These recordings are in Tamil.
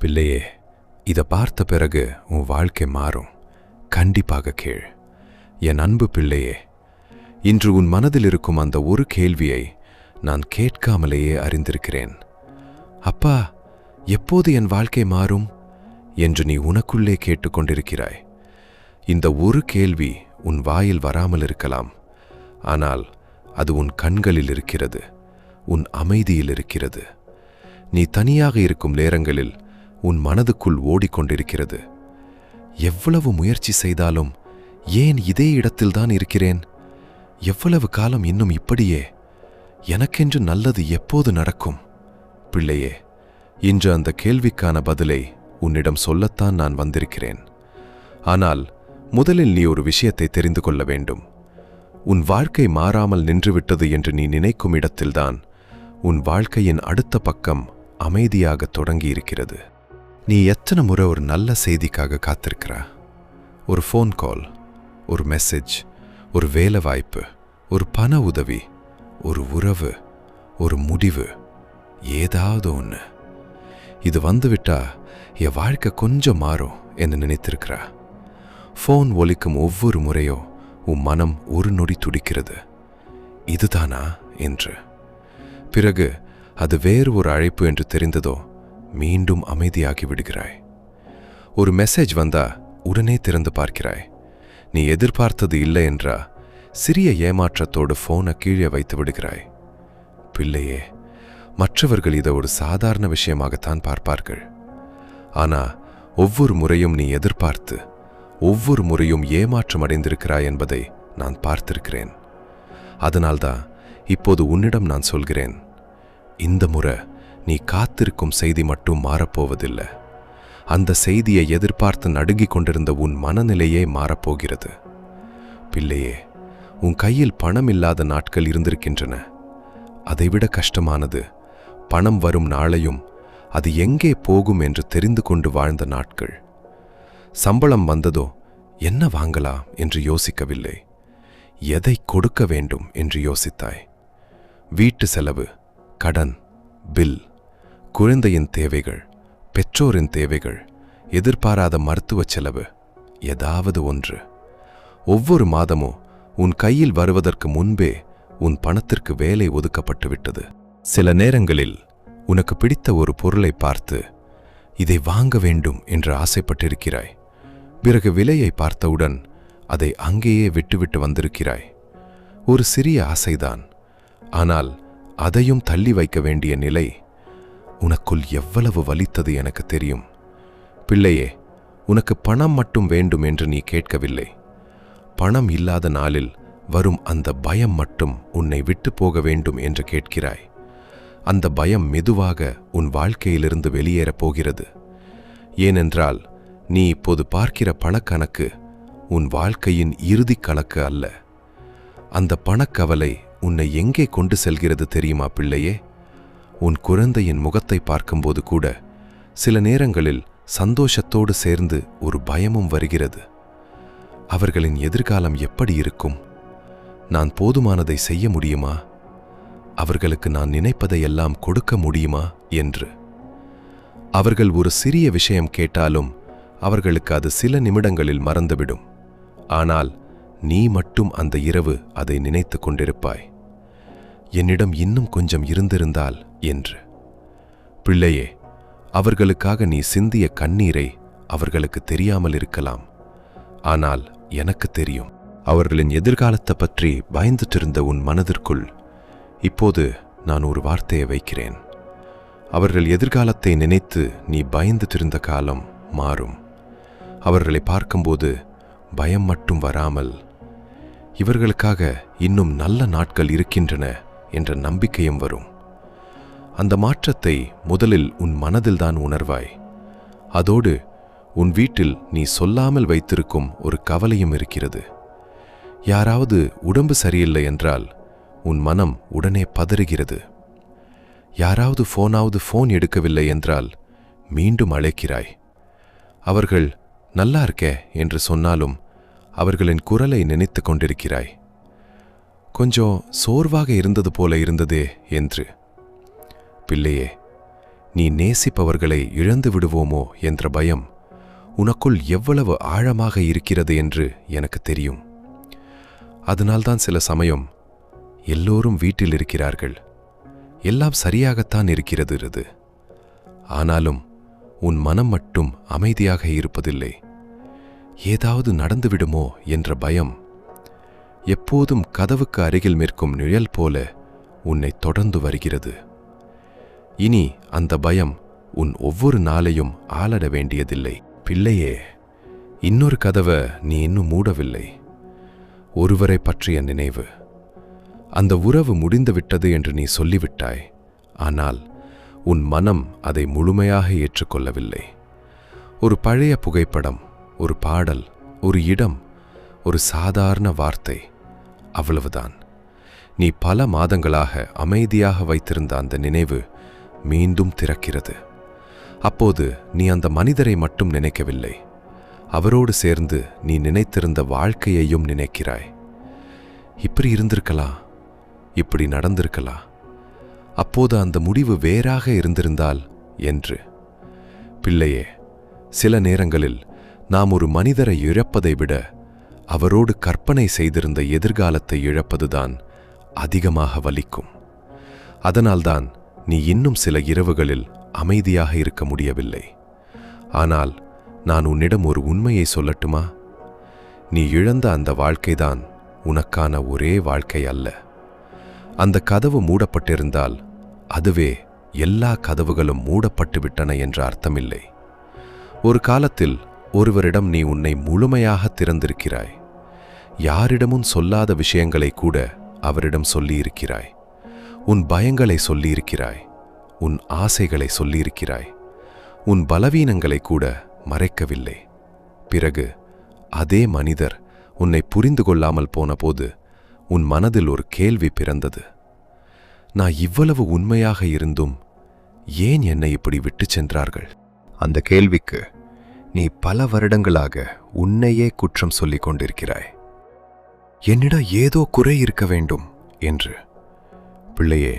பிள்ளையே, இதை பார்த்த பிறகு உன் வாழ்க்கை மாறும். கண்டிப்பாக கேள். என் அன்பு பிள்ளையே, இன்று உன் மனதில் இருக்கும் அந்த ஒரு கேள்வியை நான் கேட்காமலேயே அறிந்திருக்கிறேன். அப்பா, எப்போது என் வாழ்க்கை மாறும் என்று நீ உனக்குள்ளே கேட்டுக்கொண்டிருக்கிறாய். இந்த ஒரு கேள்வி உன் வாயில் வராமல் இருக்கலாம். ஆனால் அது உன் கண்களில் இருக்கிறது, உன் அமைதியில் இருக்கிறது. நீ தனியாக இருக்கும் நேரங்களில் உன் மனதுக்குள் ஓடிக்கொண்டிருக்கிறது. எவ்வளவு முயற்சி செய்தாலும் ஏன் இதே இடத்தில்தான் இருக்கிறேன்? எவ்வளவு காலம் இன்னும் இப்படியே? எனக்கென்று நல்லது எப்போது நடக்கும்? பிள்ளையே, இன்று அந்த கேள்விக்கான பதிலை உன்னிடம் சொல்லத்தான் நான் வந்திருக்கிறேன். ஆனால் முதலில் நீ ஒரு விஷயத்தை தெரிந்து கொள்ள வேண்டும். உன் வாழ்க்கை மாறாமல் நின்றுவிட்டது என்று நீ நினைக்கும் இடத்தில்தான் உன் வாழ்க்கையின் அடுத்த பக்கம் அமைதியாக தொடங்கியிருக்கிறது. நீ எத்தனை முறை ஒரு நல்ல செய்திக்காக காத்திருக்கிறா? ஒரு ஃபோன் கால், ஒரு மெசேஜ், ஒரு வேலை வாய்ப்பு, ஒரு பண உதவி, ஒரு உறவு, ஒரு முடிவு, ஏதாவது ஒன்று. இது வந்துவிட்டா என் வாழ்க்கை கொஞ்சம் மாறும் என்று நினைத்திருக்கிறா. ஃபோன் ஒலிக்கும் ஒவ்வொரு முறையோ உன் மனம் ஒரு நொடி துடிக்கிறது. இதுதானா என்று. பிறகு அது வேறு ஒரு அழைப்பு என்று தெரிந்ததோ மீண்டும் அமைதியாகி விடுகிறாய். ஒரு மெசேஜ் வந்தா உடனே திறந்து பார்க்கிறாய். நீ எதிர்பார்த்தது இல்லை என்றா சிறிய ஏமாற்றத்தோடு ஃபோனை கீழே வைத்து விடுகிறாய். பிள்ளையே, மற்றவர்கள் இதை ஒரு சாதாரண விஷயமாகத்தான் பார்ப்பார்கள். ஆனா ஒவ்வொரு முறையும் நீ எதிர்பார்த்து ஒவ்வொரு முறையும் ஏமாற்றம் அடைந்திருக்கிறாய் என்பதை நான் பார்த்திருக்கிறேன். அதனால்தான் இப்போது உன்னிடம் நான் சொல்கிறேன், இந்த முறை நீ காத்திருக்கும் செய்தி மட்டும் மாறப்போவதில்லை. அந்த செய்தியை எதிர்பார்த்து நடுங்கிக் கொண்டிருந்த உன் மனநிலையே மாறப்போகிறது. பிள்ளையே, உன் கையில் பணம் இல்லாத நாட்கள் இருந்திருக்கின்றன. அதைவிட கஷ்டமானது பணம் வரும் நாளையும் அது எங்கே போகும் என்று தெரிந்து கொண்டு வாழ்ந்த நாட்கள். சம்பளம் வந்ததோ என்ன வாங்கலாம் என்று யோசிக்கவில்லை, எதை கொடுக்க வேண்டும் என்று யோசித்தாய். வீட்டு செலவு, கடன், பில், குழந்தையின் தேவைகள், பெற்றோரின் தேவைகள், எதிர்பாராத மருத்துவ செலவு, ஏதாவது ஒன்று. ஒவ்வொரு மாதமும் உன் கையில் வருவதற்கு முன்பே உன் பணத்திற்கு வேலை ஒதுக்கப்பட்டு விட்டது. சில நேரங்களில் உனக்கு பிடித்த ஒரு பொருளை பார்த்து இதை வாங்க வேண்டும் என்று ஆசைப்பட்டிருக்கிறாய். பிறகு விலையை பார்த்தவுடன் அதை அங்கேயே விட்டுவிட்டு வந்திருக்கிறாய். ஒரு சிறிய ஆசைதான், ஆனால் அதையும் தள்ளி வைக்க வேண்டிய நிலை உனக்குள் எவ்வளவு வலித்தது எனக்கு தெரியும். பிள்ளையே, உனக்கு பணம் மட்டும் வேண்டும் என்று நீ கேட்கவில்லை. பணம் இல்லாத நாளில் வரும் அந்த பயம் மட்டும் உன்னை விட்டு போக வேண்டும் என்று கேட்கிறாய். அந்த பயம் மெதுவாக உன் வாழ்க்கையிலிருந்து வெளியேறப் போகிறது. ஏனென்றால் நீ இப்போது பார்க்கிற பணக்கணக்கு உன் வாழ்க்கையின் இறுதி கணக்கு அல்ல. அந்த பணக்கவலை உன்னை எங்கே கொண்டு செல்கிறது தெரியுமா பிள்ளையே? உன் குழந்தையின் முகத்தை பார்க்கும்போது கூட சில நேரங்களில் சந்தோஷத்தோடு சேர்ந்து ஒரு பயமும் வருகிறது. அவர்களின் எதிர்காலம் எப்படி இருக்கும்? நான் போதுமானதை செய்ய முடியுமா? அவர்களுக்கு நான் நினைப்பதையெல்லாம் கொடுக்க முடியுமா என்று. அவர்கள் ஒரு சிறிய விஷயம் கேட்டாலும் அவர்களுக்கு அது சில நிமிடங்களில் மறந்துவிடும். ஆனால் நீ மட்டும் அந்த இரவு அதை நினைத்து கொண்டிருப்பாய், என்னிடம் இன்னும் கொஞ்சம் இருந்திருந்தால் என்று. பிள்ளையே, அவர்களுக்காக நீ சிந்திய கண்ணீரை அவர்களுக்கு தெரியாமல் இருக்கலாம். ஆனால் எனக்கு தெரியும். அவர்களின் எதிர்காலத்தை பற்றி பயந்துட்டிருந்த உன் மனதிற்குள் இப்போது நான் ஒரு வார்த்தையை வைக்கிறேன். அவர்கள் எதிர்காலத்தை நினைத்து நீ பயந்துட்டிருந்த காலம் மாறும். அவர்களை பார்க்கும்போது பயம் மட்டும் வராமல், இவர்களுக்காக இன்னும் நல்ல நாட்கள் இருக்கின்றன என்ற நம்பிக்கையும் வரும். அந்த மாற்றத்தை முதலில் உன் மனதில்தான் உணர்வாய். அதோடு உன் வீட்டில் நீ சொல்லாமல் வைத்திருக்கும் ஒரு கவலையும் இருக்கிறது. யாராவது உடம்பு சரியில்லை என்றால் உன் மனம் உடனே பதறுகிறது. யாராவது ஃபோன் எடுக்கவில்லை என்றால் மீண்டும் அழைக்கிறாய். அவர்கள் நல்லா இருக்கே என்று சொன்னாலும் அவர்களின் குரலை நினைத்து கொண்டிருக்கிறாய். கொஞ்சம் சோர்வாக இருந்தது போல இருந்ததே என்று. பிள்ளையே, நீ நேசிப்பவர்களை இழந்து விடுவோமோ என்ற பயம் உனக்குள் எவ்வளவு ஆழமாக இருக்கிறது என்று எனக்கு தெரியும். அதனால்தான் சில சமயம் எல்லோரும் வீட்டில் இருக்கிறார்கள், எல்லாம் சரியாகத்தான் இருக்கிறது, ஆனாலும் உன் மனம் மட்டும் அமைதியாக இருப்பதில்லை. ஏதாவது நடந்துவிடுமோ என்ற பயம் எப்போதும் கதவுக்கு அருகில் நிற்கும் நிழல் போல உன்னை தொடர்ந்து வருகிறது. இனி அந்த பயம் உன் ஒவ்வொரு நாளையும் ஆளட வேண்டியதில்லை. பிள்ளையே, இன்னொரு கதவை நீ இன்னும் மூடவில்லை. ஒருவரை பற்றிய நினைவு. அந்த உறவு முடிந்துவிட்டது என்று நீ சொல்லிவிட்டாய், ஆனால் உன் மனம் அதை முழுமையாக ஏற்றுக்கொள்ளவில்லை. ஒரு பழைய புகைப்படம், ஒரு பாடல், ஒரு இடம், ஒரு சாதாரண வார்த்தை, அவ்வளவுதான். நீ பல மாதங்களாக அமைதியாக வைத்திருந்த அந்த நினைவு மீண்டும் திறக்கிறது. அப்போது நீ அந்த மனிதரை மட்டும் நினைக்கவில்லை, அவரோடு சேர்ந்து நீ நினைத்திருந்த வாழ்க்கையையும் நினைக்கிறாய். இப்படி இருந்திருக்கலாம், இப்படி நடந்திருக்கலாம், அப்போது அந்த முடிவு வேறாக இருந்திருந்தால் என்று. பிள்ளையே, சில நேரங்களில் நாம் ஒரு மனிதரை இழப்பதை விட அவரோடு கற்பனை செய்திருந்த எதிர்காலத்தை இழப்பதுதான் அதிகமாக வலிக்கும். அதனால்தான் நீ இன்னும் சில இரவுகளில் அமைதியாக இருக்க முடியவில்லை. ஆனால் நான் உன்னிடம் ஒரு உண்மையை சொல்லட்டுமா? நீ இழந்த அந்த வாழ்க்கைதான் உனக்கான ஒரே வாழ்க்கை அல்ல. அந்த கதவு மூடப்பட்டிருந்தால் அதுவே எல்லா கதவுகளும் மூடப்பட்டு விட்டன என்ற அர்த்தமில்லை. ஒரு காலத்தில் ஒருவரிடம் நீ உன்னை முழுமையாக திறந்திருக்கிறாய். யாரிடமும் சொல்லாத விஷயங்களை கூட அவரிடம் சொல்லியிருக்கிறாய். உன் பயங்களை சொல்லியிருக்கிறாய், உன் ஆசைகளை சொல்லியிருக்கிறாய், உன் பலவீனங்களை கூட மறைக்கவில்லை. பிறகு அதே மனிதர் உன்னை புரிந்து கொள்ளாமல் போனபோது உன் மனதில் ஒரு கேள்வி பிறந்தது. நான் இவ்வளவு உண்மையாக இருந்தும் ஏன் என்னை இப்படி விட்டுச் சென்றார்கள்? அந்த கேள்விக்கு நீ பல வருடங்களாக உன்னையே குற்றம் சொல்லிக் கொண்டிருக்கிறாய். என்னிடம் ஏதோ குறை இருக்க வேண்டும் என்று. பிள்ளையே,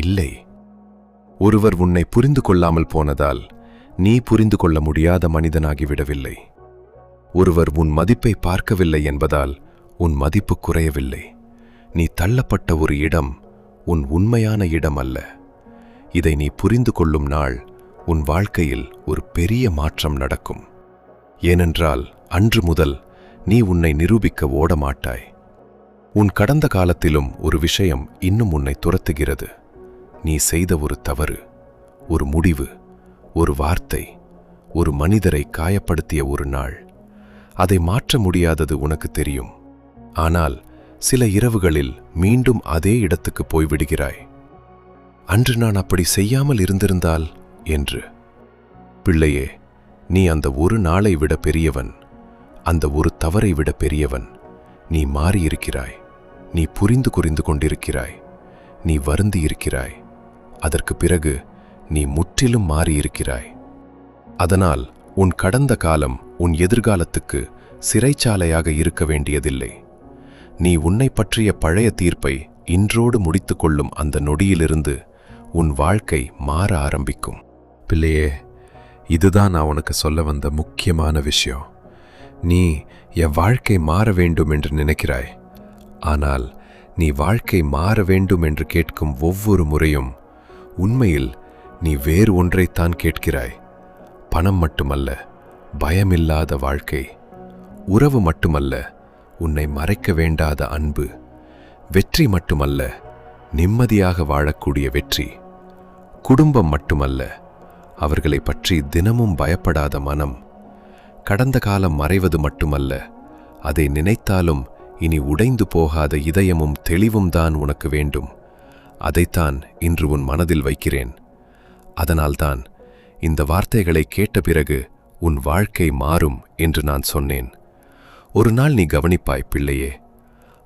இல்லை. ஒருவர் உன்னை புரிந்து கொள்ளாமல் போனதால் நீ புரிந்து கொள்ள முடியாத மனிதனாகிவிடவில்லை. ஒருவர் உன் மதிப்பை பார்க்கவில்லை என்பதால் உன் மதிப்பு குறையவில்லை. நீ தள்ளப்பட்ட ஒரு இடம் உன் உண்மையான இடம் அல்ல. இதை நீ புரிந்து கொள்ளும் நாள் உன் வாழ்க்கையில் ஒரு பெரிய மாற்றம் நடக்கும். ஏனென்றால் அன்று முதல் நீ உன்னை நிரூபிக்க ஓடமாட்டாய். உன் கடந்த காலத்திலும் ஒரு விஷயம் இன்னும் உன்னை துரத்துகிறது. நீ செய்த ஒரு தவறு, ஒரு முடிவு, ஒரு வார்த்தை, ஒரு மனிதரை காயப்படுத்திய ஒரு நாள். அதை மாற்ற முடியாதது உனக்கு தெரியும். ஆனால் சில இரவுகளில் மீண்டும் அதே இடத்துக்கு போய்விடுகிறாய். அன்று நான் அப்படி செய்யாமல் இருந்திருந்தால் என்று. பிள்ளையே, நீ அந்த ஒரு நாளை விட பெரியவன், அந்த ஒரு தவறை விட பெரியவன். நீ மாறியிருக்கிறாய், நீ புரிந்து கொண்டிருக்கிறாய், நீ வருந்தியிருக்கிறாய். அதற்கு பிறகு நீ முற்றிலும் மாறியிருக்கிறாய். அதனால் உன் கடந்த காலம் உன் எதிர்காலத்துக்கு சிறைச்சாலையாக இருக்க வேண்டியதில்லை. நீ உன்னை பற்றிய பழைய தீர்ப்பை இன்றோடு முடித்துக் கொள்ளும் அந்த நொடியிலிருந்து உன் வாழ்க்கை மாற ஆரம்பிக்கும். பிள்ளையே, இதுதான் நான் உனக்கு சொல்ல வந்த முக்கியமான விஷயம். நீ என் வாழ்க்கை மாற வேண்டும் என்று நினைக்கிறாய். ஆனால் நீ வாழ்க்கை மாற வேண்டும் என்று கேட்கும் ஒவ்வொரு முறையும் உண்மையில் நீ வேறு ஒன்றைத்தான் கேட்கிறாய். பணம் மட்டுமல்ல, பயமில்லாத வாழ்க்கை. உறவு மட்டுமல்ல, உன்னை மறைக்க வேண்டாத அன்பு. வெற்றி மட்டுமல்ல, நிம்மதியாக வாழக்கூடிய வெற்றி. குடும்பம் மட்டுமல்ல, அவர்களை பற்றி தினமும் பயப்படாத மனம். கடந்த காலம் மறைவது மட்டுமல்ல, அதை நினைத்தாலும் இனி உடைந்து போகாத இதயமும் தெளிவும் தான் உனக்கு வேண்டும். அதைத்தான் இன்று உன் மனதில் வைக்கிறேன். அதனால்தான் இந்த வார்த்தைகளை கேட்ட பிறகு உன் வாழ்க்கை மாறும் என்று நான் சொன்னேன். ஒரு நாள் நீ கவனிப்பாய் பிள்ளையே.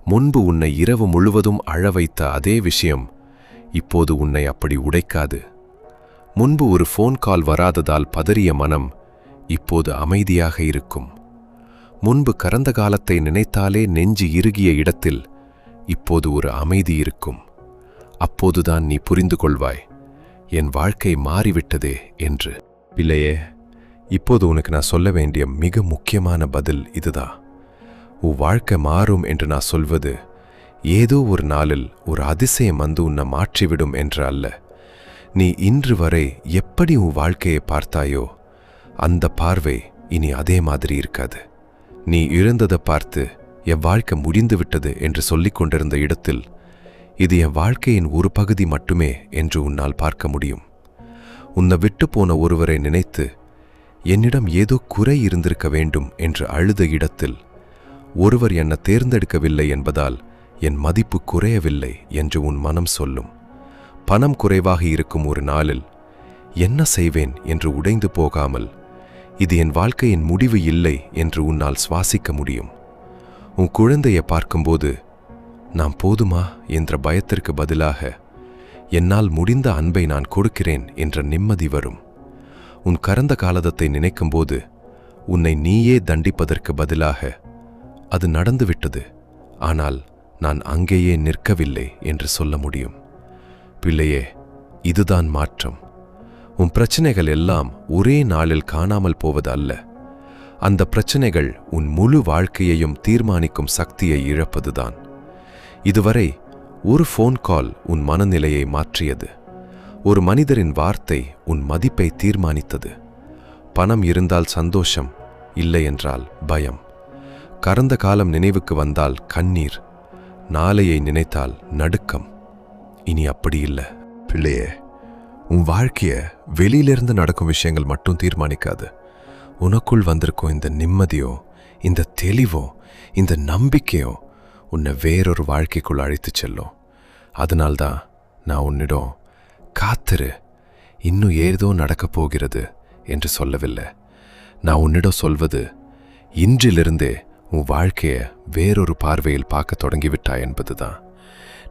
முன்பு உன்னை இரவு முழுவதும் அழ வைத்த அதே விஷயம் இப்போது உன்னை அப்படி உடைக்காது. முன்பு ஒரு ஃபோன் கால் வராததால் பதறிய மனம் இப்போது அமைதியாக இருக்கும். முன்பு கடந்த காலத்தை நினைத்தாலே நெஞ்சு இறுகிய இடத்தில் இப்போது ஒரு அமைதி இருக்கும். அப்போதுதான் நீ புரிந்து கொள்வாய், என் வாழ்க்கை மாறிவிட்டதே என்று. பிள்ளையே, இப்போது உனக்கு நான் சொல்ல வேண்டிய மிக முக்கியமான பதில் இதுதான். உன் வாழ்க்கை மாறும் என்று நான் சொல்வது ஏதோ ஒரு நாளில் ஒரு அதிசயம் வந்து உன்னை மாற்றிவிடும் என்று அல்ல. நீ இன்று வரை எப்படி உன் வாழ்க்கையை பார்த்தாயோ அந்த பார்வை இனி அதே மாதிரி இருக்காது. நீ இழந்ததை பார்த்து என் வாழ்க்கை முடிந்து விட்டது என்று சொல்லிக் கொண்டிருந்த இடத்தில் இது என் வாழ்க்கையின் ஒரு பகுதி மட்டுமே என்று உன்னால் பார்க்க முடியும். உன்னை விட்டு போன ஒருவரை நினைத்து என்னிடம் ஏதோ குறை இருந்திருக்க வேண்டும் என்று அழுத இடத்தில் ஒருவர் என்னை தேர்ந்தெடுக்கவில்லை என்பதால் என் மதிப்பு குறையவில்லை என்று உன் மனம் சொல்லும். பணம் குறைவாக இருக்கும் ஒரு நாளில் என்ன செய்வேன் என்று உடைந்து போகாமல் இது என் வாழ்க்கையின் முடிவு இல்லை என்று உன்னால் சுவாசிக்க முடியும். உன் குழந்தையை பார்க்கும்போது நான் போதுமா என்ற பயத்திற்கு பதிலாக என்னால் முடிந்த அன்பை நான் கொடுக்கிறேன் என்ற நிம்மதி வரும். உன் கடந்த காலத்தை நினைக்கும்போது உன்னை நீயே தண்டிப்பதற்கு பதிலாக அது நடந்துவிட்டது, ஆனால் நான் அங்கேயே நிற்கவில்லை என்று சொல்ல முடியும். பிள்ளையே, இதுதான் மாற்றம். உன் பிரச்சனைகள் எல்லாம் ஒரே நாளில் காணாமல் போவது அல்ல. அந்த பிரச்சனைகள் உன் முழு வாழ்க்கையையும் தீர்மானிக்கும் சக்தியை இழப்பதுதான். இதுவரை ஒரு ஃபோன் கால் உன் மனநிலையை மாற்றியது. ஒரு மனிதரின் வார்த்தை உன் மதிப்பை தீர்மானித்தது. பணம் இருந்தால் சந்தோஷம், இல்லை என்றால் பயம். கடந்த காலம் நினைவுக்கு வந்தால் கண்ணீர், நாளையை நினைத்தால் நடுக்கம். இனி அப்படி இல்லை. பிள்ளையே, உன் வாழ்க்கைய வெளியிலிருந்து நடக்கும் விஷயங்கள் மட்டும் தீர்மானிக்காது. உனக்குள் வந்திருக்கும் இந்த நிம்மதியோ, இந்த தெளிவோ, இந்த நம்பிக்கையோ உன்னை வேறொரு வாழ்க்கைக்குள் அழைத்து செல்லும். அதனால்தான் நான் உன்னிடம் காத்திரு, இன்னும் ஏதோ நடக்கப் போகிறது என்று சொல்லவில்லை. நான் உன்னிடம் சொல்வது இன்றிலிருந்தே உன் வாழ்க்கையை வேறொரு பார்வையில் பார்க்க தொடங்கிவிட்டாய் என்பதுதான்.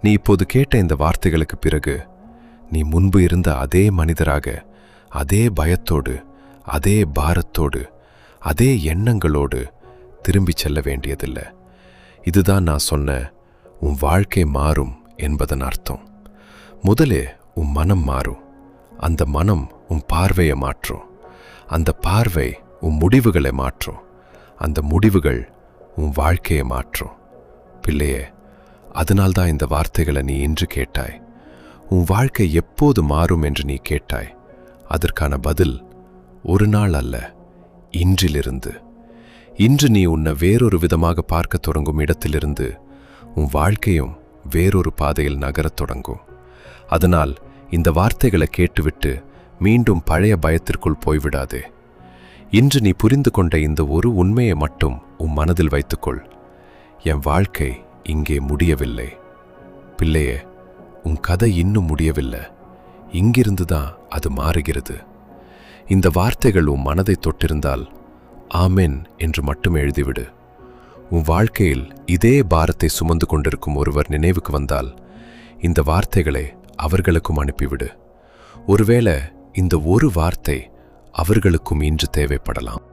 நீ இப்போது கேட்ட இந்த வார்த்தைகளுக்கு பிறகு நீ முன்பு இருந்த அதே மனிதராக, அதே பயத்தோடு, அதே பாரத்தோடு, அதே எண்ணங்களோடு திரும்பிச் செல்ல வேண்டியதில்லை. இதுதான் நான் சொன்ன உன் வாழ்க்கை மாறும் என்பதன் அர்த்தம். முதலே உன் மனம் மாறும். அந்த மனம் உன் பார்வையை மாற்றும். அந்த பார்வை உன் முடிவுகளை மாற்றும். அந்த முடிவுகள் உன் வாழ்க்கையை மாற்றும். பிள்ளையே, அதனால்தான் இந்த வார்த்தைகளை நீ இன்று கேட்டாய். உன் வாழ்க்கை எப்போது மாறும் என்று நீ கேட்டாய். அதற்கான பதில் ஒரு நாள் அல்ல, இன்றிலிருந்து. இன்று நீ உன்னை வேறொரு விதமாக பார்க்க தொடங்கும் இடத்திலிருந்து உன் வாழ்க்கையும் வேறொரு பாதையில் நகரத் தொடங்கும். அதனால் இந்த வார்த்தைகளை கேட்டுவிட்டு மீண்டும் பழைய பயத்திற்குள் போய்விடாதே. இன்று நீ புரிந்து கொண்ட இந்த ஒரு உண்மையை மட்டும் உன் மனதில் வைத்துக்கொள். என் வாழ்க்கை இங்கே முடியவில்லை. பிள்ளையே, உன் கதை இன்னும் முடியவில்லை. இங்கிருந்து தான் அது மாறுகிறது. இந்த வார்த்தைகள் உன் மனதை தொட்டிருந்தால் ஆமென் என்று மட்டும் எழுதிவிடு. உன் வாழ்க்கையில் இதே பாரத்தை சுமந்து கொண்டிருக்கும் ஒருவர் நினைவுக்கு வந்தால் இந்த வார்த்தைகளை அவர்களுக்கும் அனுப்பிவிடு. ஒருவேளை இந்த ஒரு வார்த்தை அவர்களுக்கும் இன்று தேவைப்படலாம்.